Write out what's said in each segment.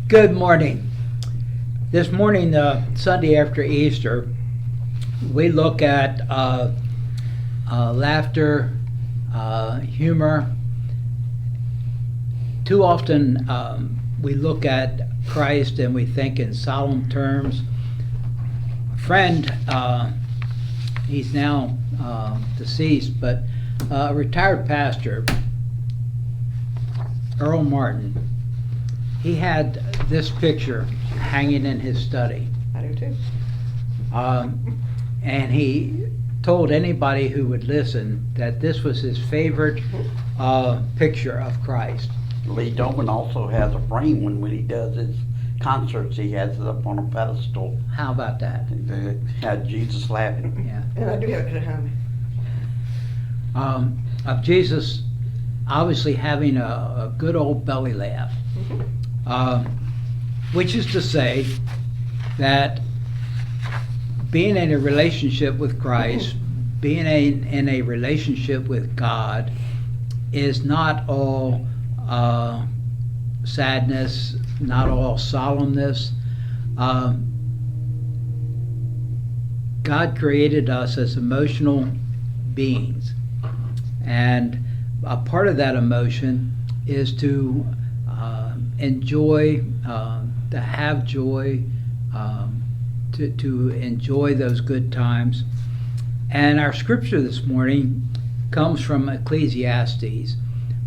Good morning. This morning, Sunday after Easter, we look at laughter, humor. Too often we look at Christ and we think in solemn terms. A friend, he's now deceased, but a retired pastor, Earl Martin, he had this picture hanging in his study. I do too. And he told anybody who would listen that this was his favorite picture of Christ. Lee Doman also has a frame when he does his concerts. He has it up on a pedestal. How about that? They had Jesus laughing. Yeah. And I do have it at home. Of Jesus obviously having a good old belly laugh. Which is to say that being in a relationship with Christ, being in a relationship with God, is not all sadness, not all solemnness. God created us as emotional beings, and a part of that emotion is to enjoy, to have joy, to enjoy those good times. And our scripture this morning comes from Ecclesiastes.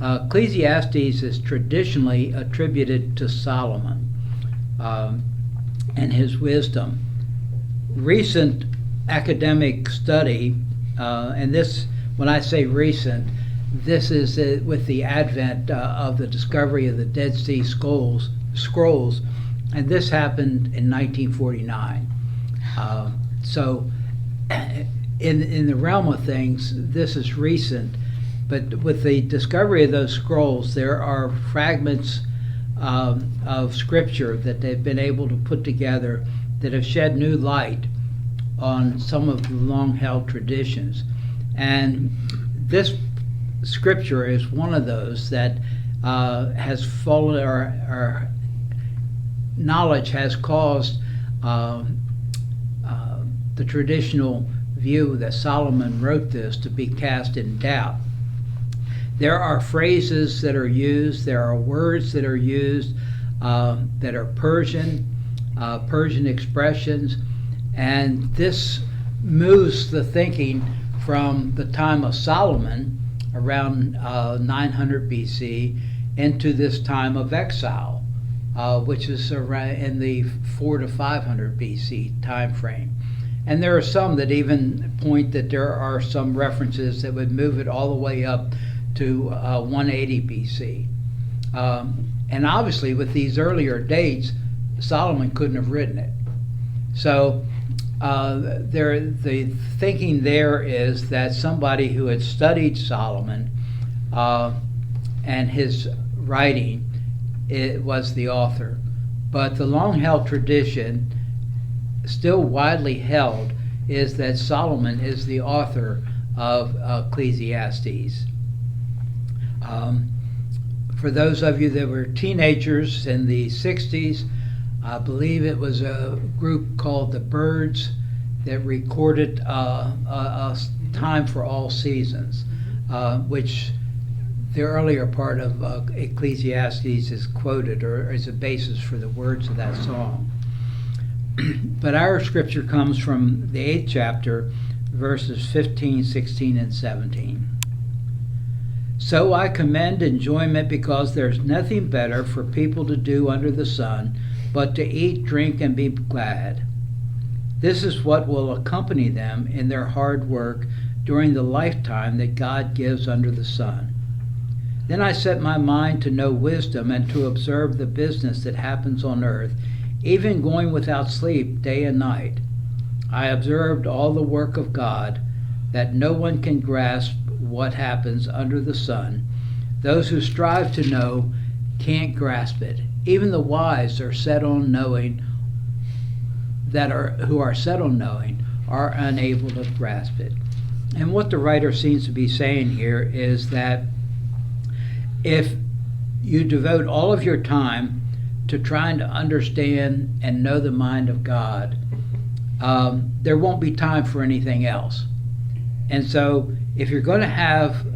Ecclesiastes is traditionally attributed to Solomon and his wisdom. Recent academic study, and this, when I say recent, this is with the advent of the discovery of the Dead Sea Scrolls, and this happened in 1949. So in the realm of things, this is recent, but with the discovery of those scrolls, there are fragments of scripture that they've been able to put together that have shed new light on some of the long-held traditions. And this scripture is one of those that has fallen, or knowledge has caused the traditional view that Solomon wrote this to be cast in doubt. There are phrases that are used, there are words that are used that are Persian expressions, and this moves the thinking from the time of Solomon around 900 BC into this time of exile, which is around in the 400 to 500 BC time frame. And there are some that even point that there are some references that would move it all the way up to 180 BC. And obviously with these earlier dates, Solomon couldn't have written it. So the thinking there is that somebody who had studied Solomon and his writing, it was the author. But the long-held tradition, still widely held, is that Solomon is the author of Ecclesiastes. For those of you that were teenagers in the 60s, I believe it was a group called the Byrds that recorded a time for all seasons, which the earlier part of Ecclesiastes is quoted, or is a basis for the words of that song. But our scripture comes from the 8th chapter, verses 15, 16, and 17. So I commend enjoyment, because there's nothing better for people to do under the sun but to eat, drink, and be glad. This is what will accompany them in their hard work during the lifetime that God gives under the sun. Then I set my mind to know wisdom and to observe the business that happens on earth, even going without sleep day and night. I observed all the work of God, that no one can grasp what happens under the sun. Those who strive to know can't grasp it. Even the wise are set on knowing, who are set on knowing, are unable to grasp it. And what the writer seems to be saying here is that if you devote all of your time to trying to understand and know the mind of God, there won't be time for anything else. And so if you're going to have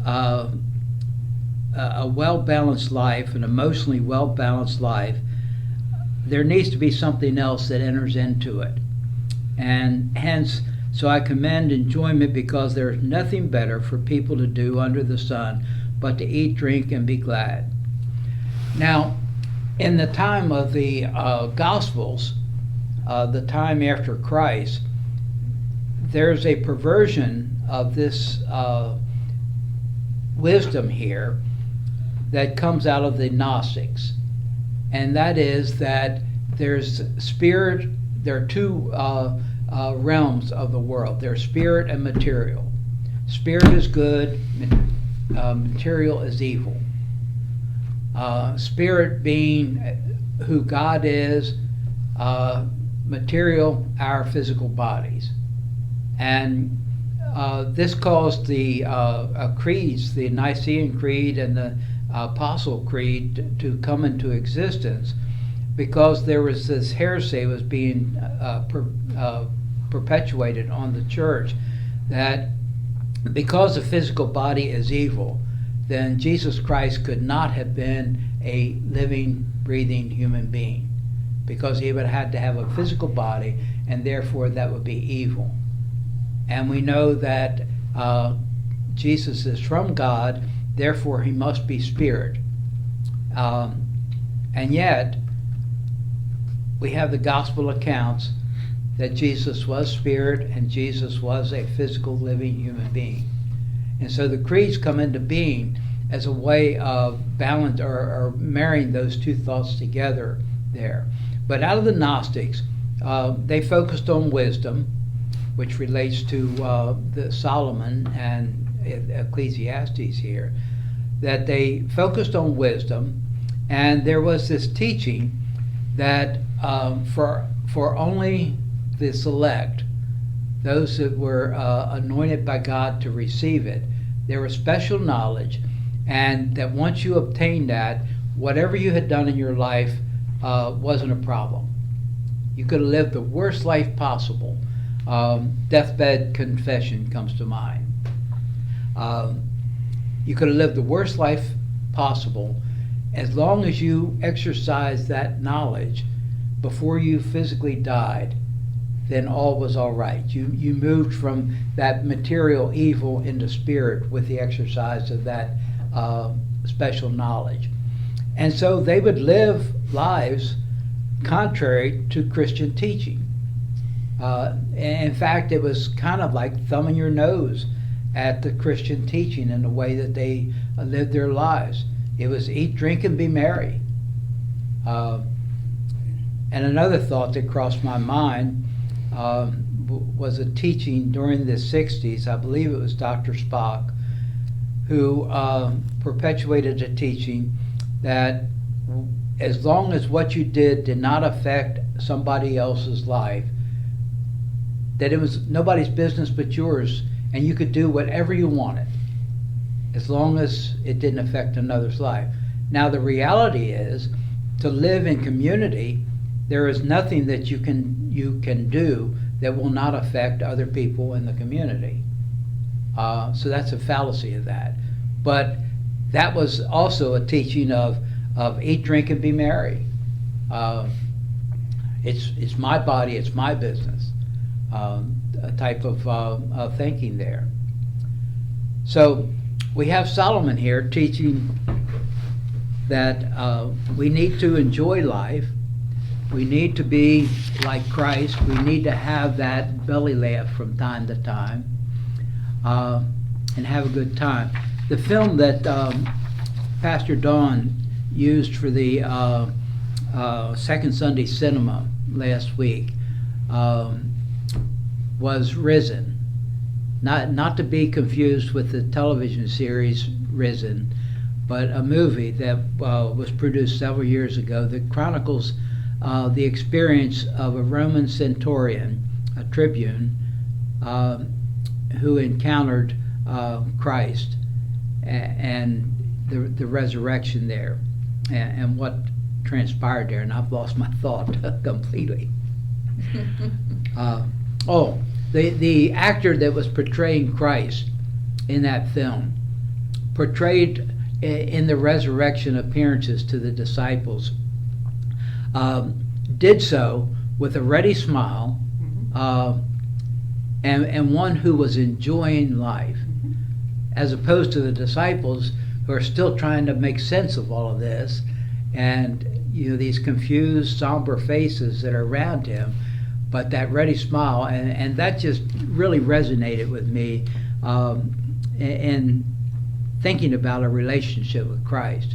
a well-balanced life, an emotionally well-balanced life, there needs to be something else that enters into it. And hence, so I commend enjoyment, because there is nothing better for people to do under the sun but to eat, drink, and be glad. Now, in the time of the Gospels, the time after Christ, there's a perversion of this wisdom here that comes out of the Gnostics. And that is that there's spirit, there are two realms of the world. There's spirit and material. Spirit is good, material is evil. Spirit being who God is, material, our physical bodies. And this caused the creeds, the Nicene Creed and the Apostle Creed, to come into existence, because there was this heresy was being perpetuated on the church, that because the physical body is evil, then Jesus Christ could not have been a living, breathing human being, because he would have had to have a physical body, and therefore that would be evil. And we know that Jesus is from God, therefore he must be spirit. And yet, we have the gospel accounts that Jesus was spirit and Jesus was a physical, living human being. And so the creeds come into being as a way of balance or marrying those two thoughts together there. But out of the Gnostics, they focused on wisdom, which relates to the Solomon and Ecclesiastes here, that they focused on wisdom, and there was this teaching that for only the select, those that were anointed by God to receive it, there was special knowledge, and that once you obtained that, whatever you had done in your life wasn't a problem. You could have lived the worst life possible. Deathbed confession comes to mind. You could have lived the worst life possible, as long as you exercised that knowledge before you physically died, then all was all right. You moved from that material evil into spirit with the exercise of that special knowledge. And so they would live lives contrary to Christian teaching. In fact, it was kind of like thumbing your nose at the Christian teaching and the way that they lived their lives. It was eat, drink, and be merry. And another thought that crossed my mind was a teaching during the 60s, I believe it was Dr. Spock, who perpetuated a teaching that as long as what you did not affect somebody else's life, that it was nobody's business but yours, and you could do whatever you wanted as long as it didn't affect another's life. Now the reality is, to live in community, there is nothing that you can do that will not affect other people in the community. So that's a fallacy of that. But that was also a teaching of eat, drink, and be merry. It's my body, it's my business. A type of thinking there. So we have Solomon here teaching that we need to enjoy life. We need to be like Christ. We need to have that belly laugh from time to time and have a good time. The film that Pastor Don used for the Second Sunday Cinema last week was Risen. Not to be confused with the television series Risen, but a movie that was produced several years ago that chronicles the experience of a Roman centurion, a tribune, who encountered Christ and the resurrection there, and what transpired there, and I've lost my thought completely. The actor that was portraying Christ in that film portrayed in the resurrection appearances to the disciples, did so with a ready smile, and one who was enjoying life, as opposed to the disciples who are still trying to make sense of all of this, and these confused, somber faces that are around him, but that ready smile, and that just really resonated with me in thinking about a relationship with Christ.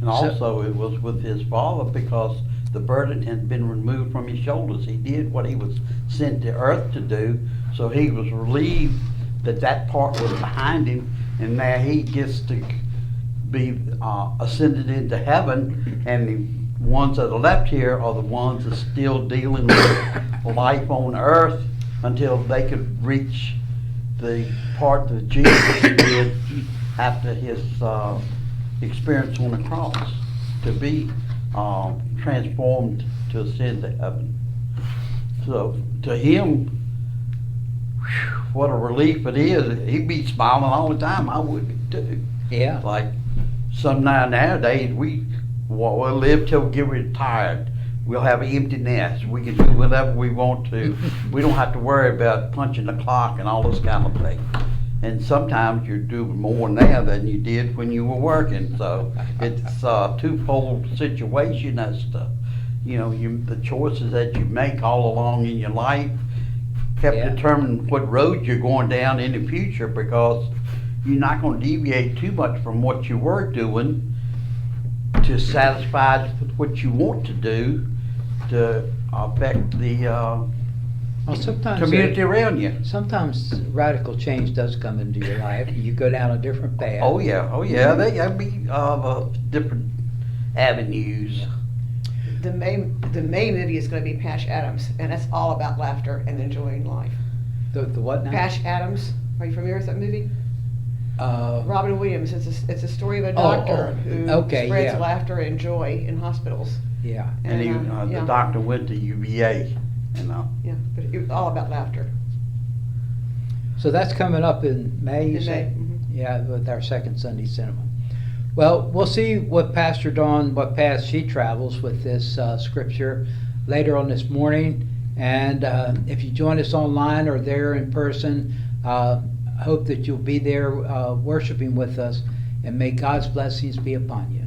And also it was with his Father, because the burden had been removed from his shoulders. He did what he was sent to earth to do, so he was relieved that that part was behind him, and now he gets to be ascended into heaven, and the ones that are left here are the ones that are still dealing with life on earth until they could reach the part that Jesus did after his experience on the cross, to be transformed to ascend to heaven. So to him, what a relief it is. He'd be smiling all the time. I would be too. Yeah. Like nowadays, we'll live till we get retired. We'll have an empty nest. We can do whatever we want to. We don't have to worry about punching the clock and all this kind of thing. And sometimes you're doing more now than you did when you were working. So it's a twofold situation as to, the choices that you make all along in your life help determine what road you're going down in the future, because you're not going to deviate too much from what you were doing to satisfy what you want to do to affect the community around you. Sometimes radical change does come into your life. You go down a different path. Oh yeah. They have be different avenues. The main movie is going to be Patch Adams, and it's all about laughter and enjoying life. The what now? Patch Adams. Are you familiar with that movie? Robin Williams. It's a story of a doctor who spreads laughter and joy in hospitals. Yeah. And the doctor went to UVA. Yeah, but it was all about laughter. So that's coming up in May, you In say? May, Yeah, with our second Sunday cinema. Well, we'll see what Pastor Dawn, what path she travels with this scripture later on this morning. And if you join us online or there in person, hope that you'll be there worshiping with us, and may God's blessings be upon you.